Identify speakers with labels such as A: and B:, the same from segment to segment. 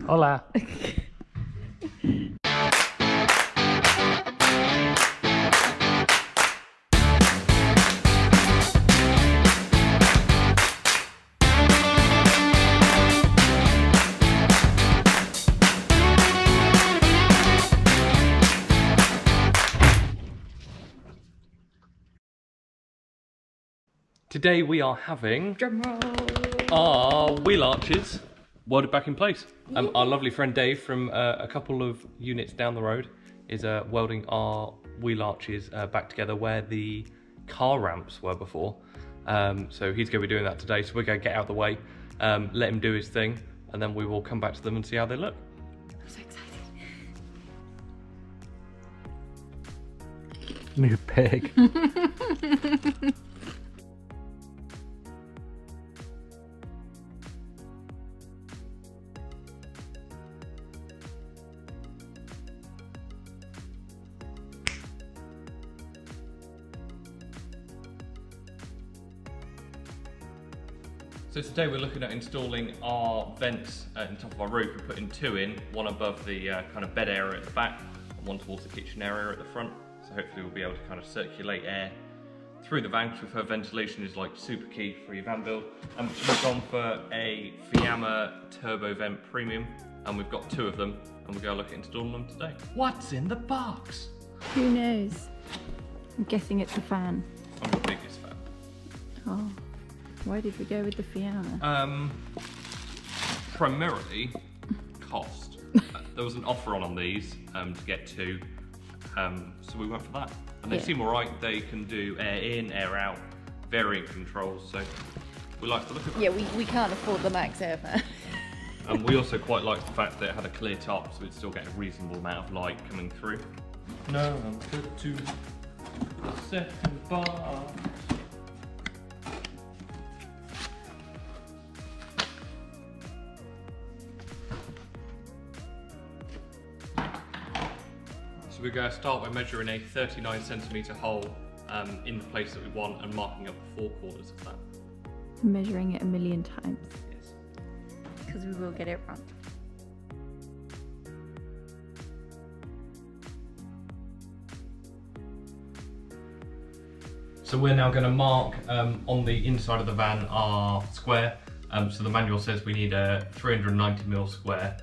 A: Hola. Today we are having our wheel arches welded back in place. Our lovely friend Dave from a couple of units down the road is welding our wheel arches back together where the car ramps were before. So he's going to be doing that today, so we're going to get out of the way, let him do his thing, and then we will come back to them and see how they look.
B: I'm so excited.
A: New pig. So today we're looking at installing our vents on top of our roof. We're putting two in, one above the kind of bed area at the back and one towards the kitchen area at the front. So hopefully we'll be able to kind of circulate air through the van, because her ventilation is like super key for your van build. And we've gone for a Fiamma Turbo Vent Premium, and we've got two of them, and we're going to look at installing them today. What's in the box?
B: Who knows? I'm guessing it's a fan.
A: I'm the biggest fan.
B: Oh. Why did we go with the Fiamma?
A: Primarily cost. There was an offer on these to get two, so we went for that. And they seem alright. They can do air in, air out, varying controls, so we like the look of it.
B: Yeah, we can't afford the Max Air fan.
A: And we also quite liked the fact that it had a clear top, so we'd still get a reasonable amount of light coming through. No, I'm good to the second bar. So we're going to start by measuring a 39cm hole in the place that we want and marking up the four corners of that.
B: Measuring it 1,000,000 times.
A: Yes.
B: Because we will get it wrong.
A: So we're now going to mark on the inside of the van our square. So the manual says we need a 390mm square.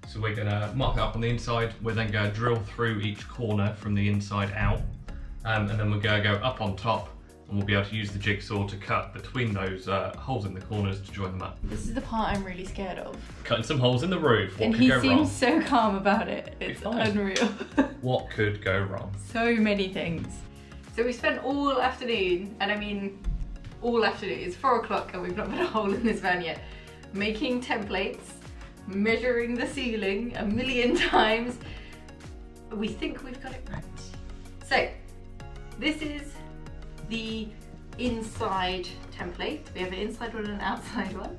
A: So we're going to mark it up on the inside. We're then going to drill through each corner from the inside out. And then we're going to go up on top, and we'll be able to use the jigsaw to cut between those holes in the corners to join them up.
B: This is the part I'm really scared of.
A: Cutting some holes in the roof. What
B: and
A: could go wrong?
B: he seems so calm about it. It's unreal.
A: What could go wrong?
B: So many things. So we spent all afternoon, and I mean all afternoon, it's 4 o'clock and we've not put a hole in this van yet, making templates, measuring the ceiling 1,000,000 times. We think we've got it right. So this is the inside template. We have an inside one and an outside one.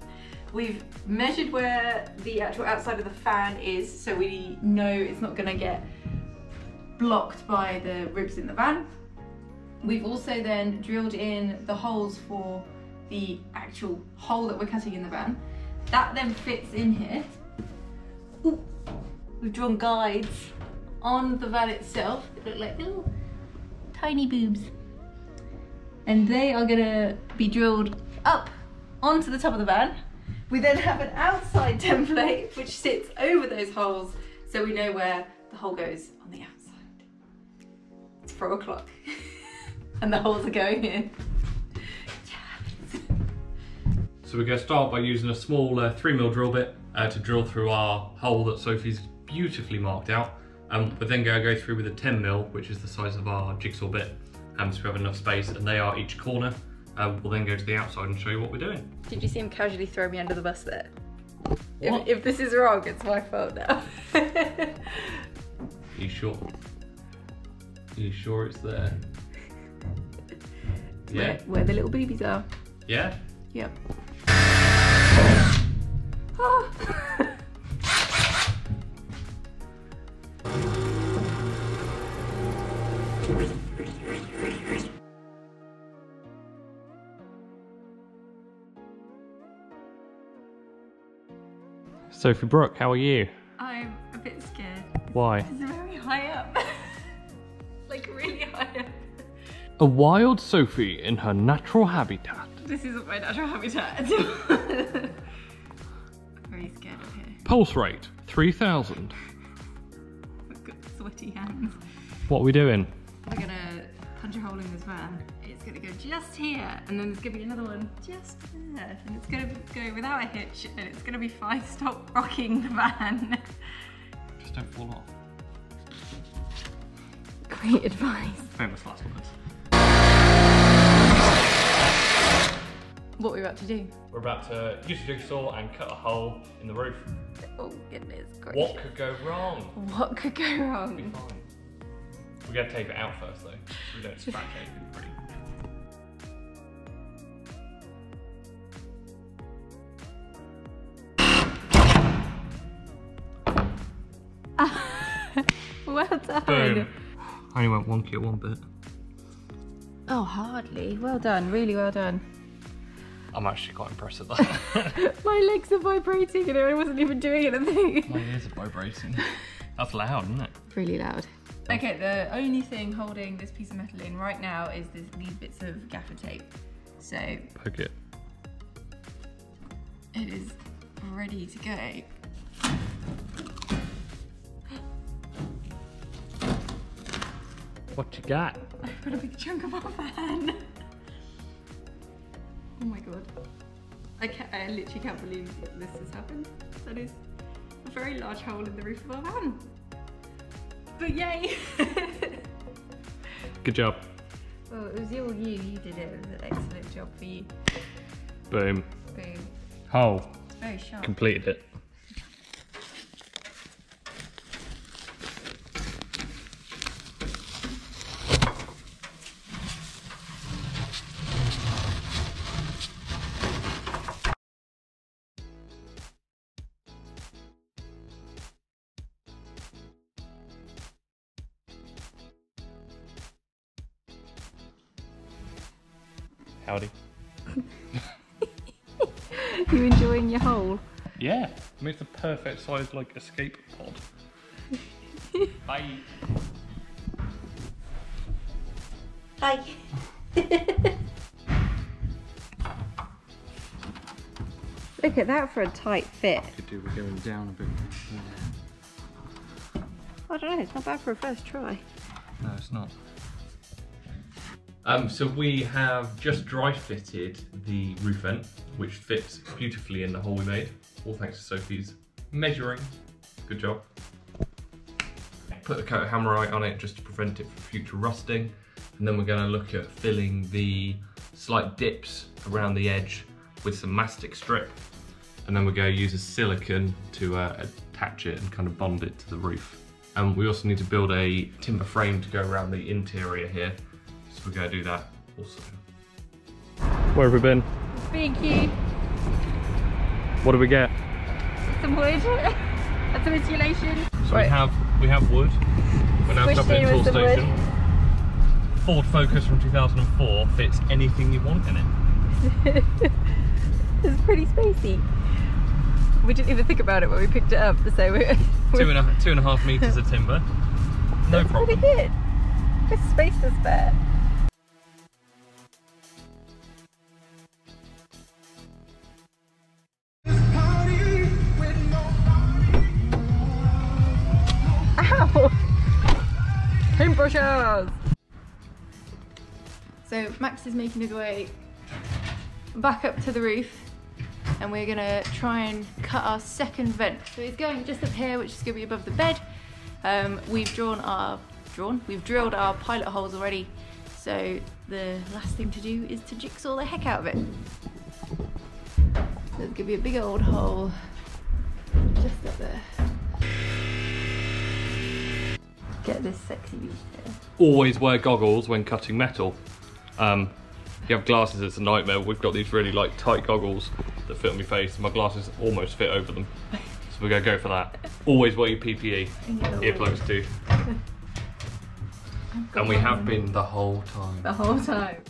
B: We've measured where the actual outside of the fan is, so we know it's not going to get blocked by the ribs in the van. We've also then drilled in the holes for the actual hole that we're cutting in the van. That then fits in here. Ooh. We've drawn guides on the van itself. They look like little tiny boobs. And they are gonna be drilled up onto the top of the van. We then have an outside template which sits over those holes, so we know where the hole goes on the outside. It's 4 o'clock and the holes are going in.
A: So we're going to start by using a small 3mm drill bit to drill through our hole that Sophie's beautifully marked out. We're then going to go through with a 10mm, which is the size of our jigsaw bit, so we have enough space, and they are each corner. We'll then go to the outside and show you what we're doing.
B: Did you see him casually throw me under the bus there?
A: What?
B: If this is wrong, it's my fault now.
A: Are you sure? Are you sure it's there? Yeah?
B: Where the little boobies are.
A: Yeah?
B: Yep.
A: Sophie Brooke, how are you?
B: I'm a bit scared.
A: Why?
B: It's very high up. Like really high up.
A: A wild Sophie in her natural habitat.
B: This isn't my natural habitat. Very scared of here.
A: Pulse rate, 3,000.
B: I've got sweaty hands.
A: What are we doing?
B: We're gonna punch a hole in this van. It's gonna go just here, and then there's gonna be another one just there. And it's gonna go without a hitch, and it's gonna be fine. Stop rocking the van.
A: Just don't fall off.
B: Great advice.
A: Famous last words.
B: What are we about to do?
A: We're about to use a jigsaw and cut a hole in the roof.
B: Oh goodness gracious.
A: What could go wrong?
B: What could go wrong?
A: It'll be fine. We're gonna tape it out first though, so we don't scratch anything pretty.
B: Well done.
A: Boom. I only went wonky at one bit.
B: Oh, hardly. Well done. Really well done.
A: I'm actually quite impressed with that.
B: My legs are vibrating and I wasn't even doing anything.
A: My ears are vibrating. That's loud, isn't it?
B: Really loud. Okay, the only thing holding this piece of metal in right now is these bits of gaffer tape. So
A: Poke it.
B: it is ready to go.
A: What you got?
B: I've got a big chunk of our van. Oh my god. I literally can't believe that this has happened. That is a very large hole in the roof of our van. But yay!
A: Good job.
B: Well, it was all you did it. It was an excellent job for you.
A: Boom.
B: Boom.
A: Hole.
B: It's very sharp.
A: Completed it. Howdy.
B: You enjoying your hole?
A: Yeah, I mean, it's the perfect size, like, escape pod. Bye.
B: Hi. Look at that for a tight fit.
A: Could do with going down a bit.
B: I don't know, it's not bad for a first try.
A: No, it's not. So we have just dry fitted the roof vent, which fits beautifully in the hole we made. All thanks to Sophie's measuring. Good job. Put the coat of hammerite on it just to prevent it from future rusting. And then we're going to look at filling the slight dips around the edge with some mastic strip. And then we're going to use a silicone to attach it and kind of bond it to the roof. And we also need to build a timber frame to go around the interior here. So we're going to do that also. Where have we been?
B: B&Q.
A: What do we get?
B: Some wood and some insulation.
A: So we have wood. We're now stopping at a tool station. Ford Focus from 2004 fits anything you want in it.
B: It's pretty spacey. We didn't even think about it when we picked it up, so we're
A: 2.5 meters of timber. No problem.
B: Pretty good. There's space to spare. Paintbrushes! So Max is making his way back up to the roof and we're gonna try and cut our second vent. So he's going just up here, which is gonna be above the bed. We've drilled our pilot holes already. So the last thing to do is to jigsaw the heck out of it. So it's gonna be a big old hole just up there. Get this sexy beast here.
A: Always wear goggles when cutting metal. If you have glasses, it's a nightmare. We've got these really like tight goggles that fit on my face. My glasses almost fit over them. So we're gonna go for that. Always wear your PPE. Earplugs too. And we have been the whole time.
B: The whole time.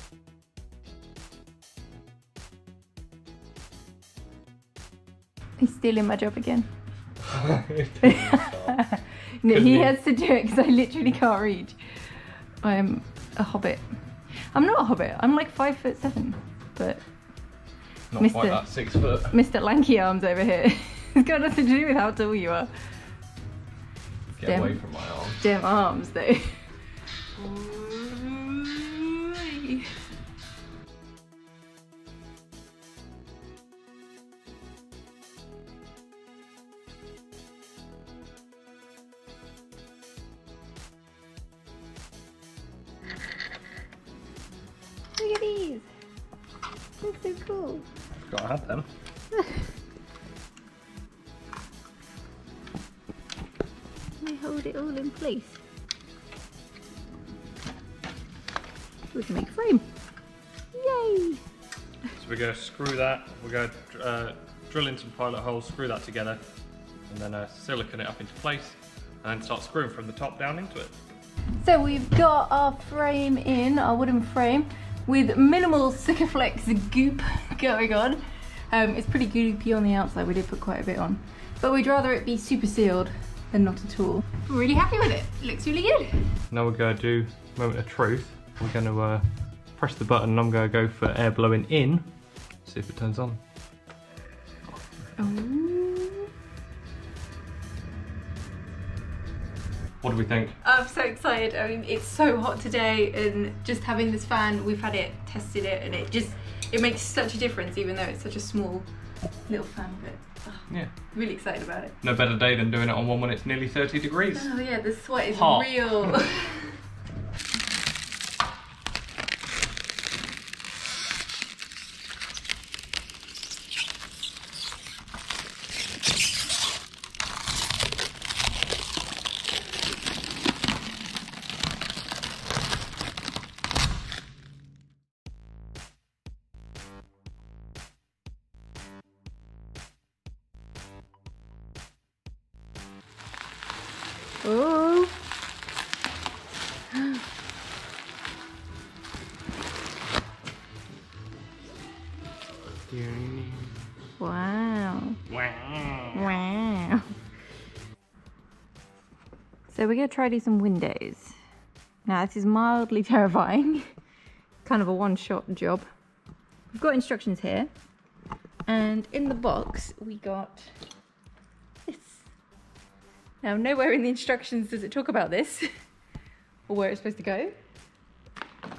B: He's stealing my job again. No, he has to do it because I literally can't reach. I'm a hobbit. I'm not a hobbit. I'm like 5'7", but
A: not quite that 6 foot.
B: Mr. Lanky Arms over here. It's got nothing to do with how tall you are.
A: Get away from my arms.
B: Damn arms, though. Look at these. They're so cool.
A: Gotta have them.
B: They hold it all in place. We can make a frame. Yay!
A: So we're going to screw that, we're going to drill in some pilot holes, screw that together, and then silicone it up into place, and then start screwing from the top down into it.
B: So we've got our frame in, our wooden frame, with minimal Sikaflex goop going on. It's pretty goopy on the outside, we did put quite a bit on. But we'd rather it be super sealed than not at all. We're really happy with it, it looks really good.
A: Now we're going to do moment of truth. We're going to press the button and I'm going to go for air blowing in, see if it turns on.
B: Ooh.
A: What do we think?
B: I'm so excited. I mean, it's so hot today, and just having this fan, we've had it, tested it, and it makes such a difference, even though it's such a small little fan. But
A: yeah,
B: really excited about it.
A: No better day than doing it on one when it's nearly 30 degrees.
B: Oh yeah, the sweat is
A: hot.
B: Real. Oh. Wow. Wow. So we're going to try to do some windows. Now this is mildly terrifying. Kind of a one-shot job. We've got instructions here. And in the box we got this. Now nowhere in the instructions does it talk about this or where it's supposed to go.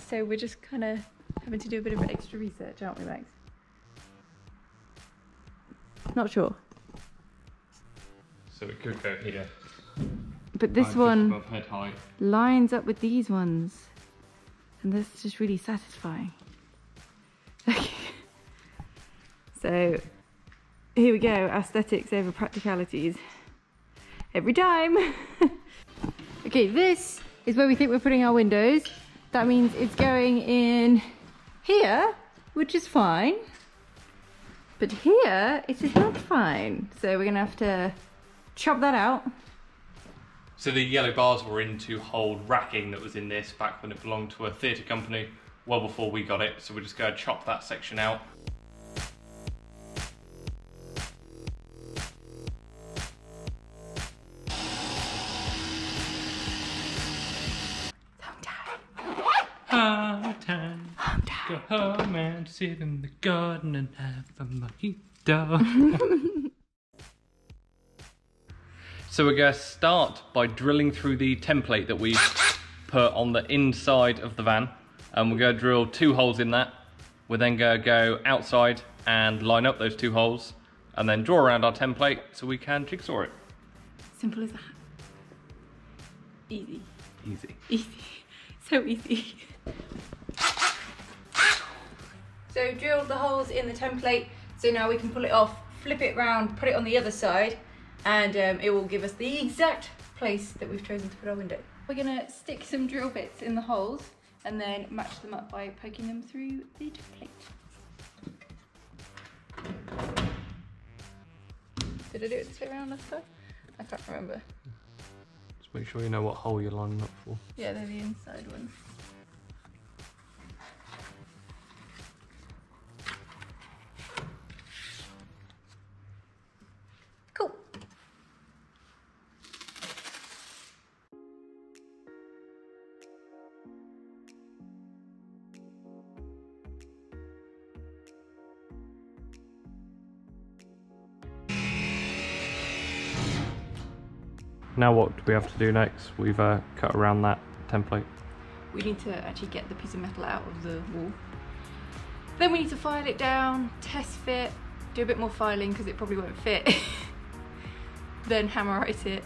B: So we're just kind of having to do a bit of extra research, aren't we, Max? Not sure.
A: So it could go here.
B: But this one
A: above head height.
B: lines up with these ones. And that's just really satisfying. Okay. So here we go, aesthetics over practicalities. Every time. Okay, this is where we think we're putting our windows. That means it's going in here, which is fine. But here, it is not fine. So we're gonna have to chop that out.
A: So the yellow bars were in to hold racking that was in this back when it belonged to a theatre company, well before we got it. So we're just going to chop that section out. Home time. Go home and sit in the garden and have a mojito. So we're going to start by drilling through the template that we've put on the inside of the van. And we're going to drill 2 holes in that. We're then going to go outside and line up those 2 holes and then draw around our template so we can jigsaw it.
B: Simple as that. Easy.
A: Easy.
B: Easy. So easy. So drilled the holes in the template, so now we can pull it off, flip it round, put it on the other side, and it will give us the exact place that we've chosen to put our window. We're gonna stick some drill bits in the holes and then match them up by poking them through the template. Did I do it this way around last time? I can't remember.
A: Just make sure you know what hole you're lining up for.
B: Yeah, they're the inside ones. Cool.
A: Now what do we have to do next? We've cut around that template.
B: We need to actually get the piece of metal out of the wall. Then we need to file it down, test fit, do a bit more filing because it probably won't fit. Then hammerize it,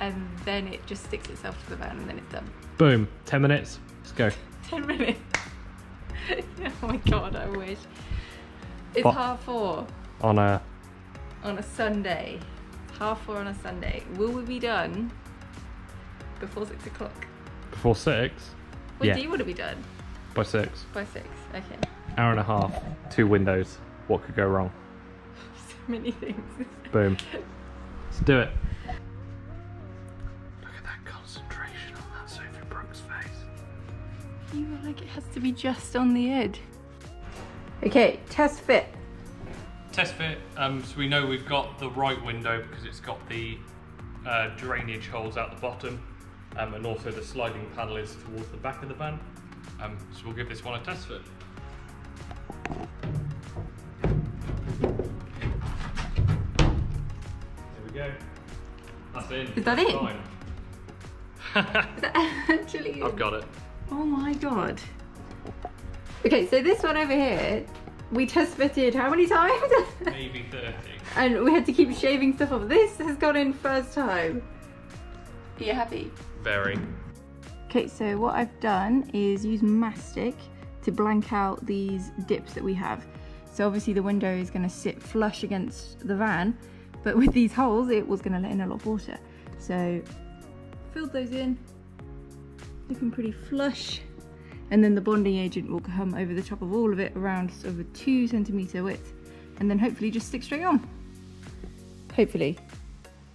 B: and then it just sticks itself to the van and then it's done.
A: Boom, 10 minutes, let's go.
B: 10 minutes. Oh my god, I wish. It's 4:30
A: on a
B: Sunday. It's 4:30 on a Sunday. Will we be done before 6 o'clock?
A: Before 6?
B: When
A: yeah.
B: do you want to be done?
A: By 6.
B: By 6, okay.
A: Hour and a half, 2 windows. What could go wrong?
B: So many things.
A: Boom. Let's do it. Look at that concentration on that Sophie Brooks face.
B: You feel like it has to be just on the edge. Okay, test fit.
A: Test fit, so we know we've got the right window because it's got the drainage holes out the bottom, and also the sliding panel is towards the back of the van. So we'll give this one a test fit. There we go. That's in.
B: Is that it?
A: Fine.
B: Is that actually
A: I've got it.
B: Oh my god. Okay, so this one over here, we test fitted how many times?
A: Maybe 30.
B: And we had to keep shaving stuff off. This has gone in first time. Are you happy?
A: Very.
B: Okay, so what I've done is use mastic to blank out these dips that we have. So obviously the window is going to sit flush against the van, but with these holes it was going to let in a lot of water. So filled those in, looking pretty flush. And then the bonding agent will come over the top of all of it around sort of a 2 centimetre width, and then hopefully just stick straight on. Hopefully.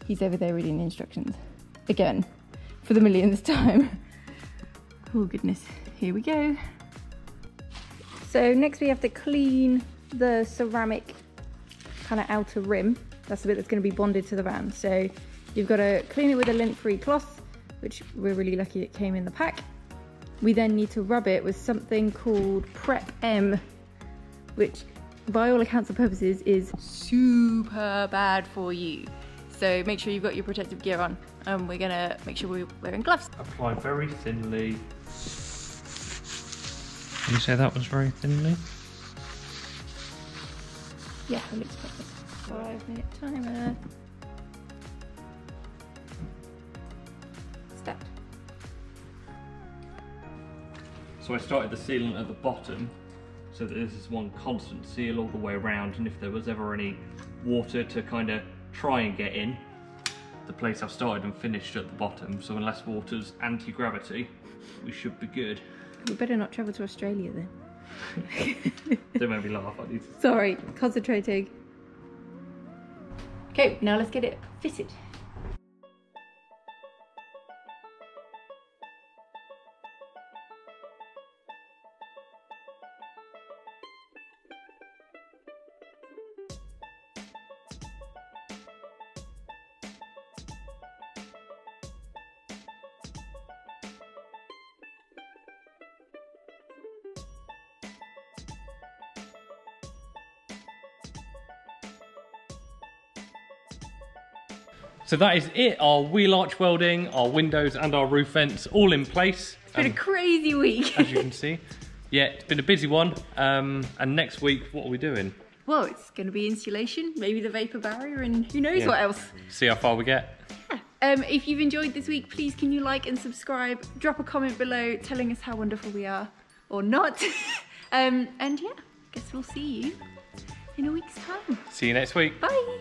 B: He's over there reading the instructions. Again, for the millionth time. Oh goodness, here we go. So next we have to clean the ceramic kind of outer rim. That's the bit that's going to be bonded to the van. So you've got to clean it with a lint-free cloth, which we're really lucky it came in the pack. We then need to rub it with something called Prep M, which by all accounts and purposes is super bad for you. So make sure you've got your protective gear on, and we're gonna make sure we're wearing gloves.
A: Apply very thinly. Can you say that was very thinly?
B: Yeah, it looks perfect. 5-minute timer. Start.
A: So I started the sealant at the bottom so that this is one constant seal all the way around, and if there was ever any water to kind of try and get in, the place I've started and finished at the bottom, so unless water's anti-gravity, we should be good.
B: We better not travel to Australia then.
A: Don't make me laugh, I need to...
B: Sorry, concentrating. Okay, now let's get it fitted.
A: So that is it, our wheel arch welding, our windows and our roof vents all in place.
B: It's been a crazy week.
A: As you can see. Yeah, it's been a busy one. And next week, what are we doing?
B: Well, it's going to be insulation, maybe the vapor barrier, and who knows what else.
A: See how far we get.
B: Yeah. If you've enjoyed this week, please can you like and subscribe, drop a comment below telling us how wonderful we are, or not. And yeah, guess we'll see you in a week's time.
A: See you next week.
B: Bye.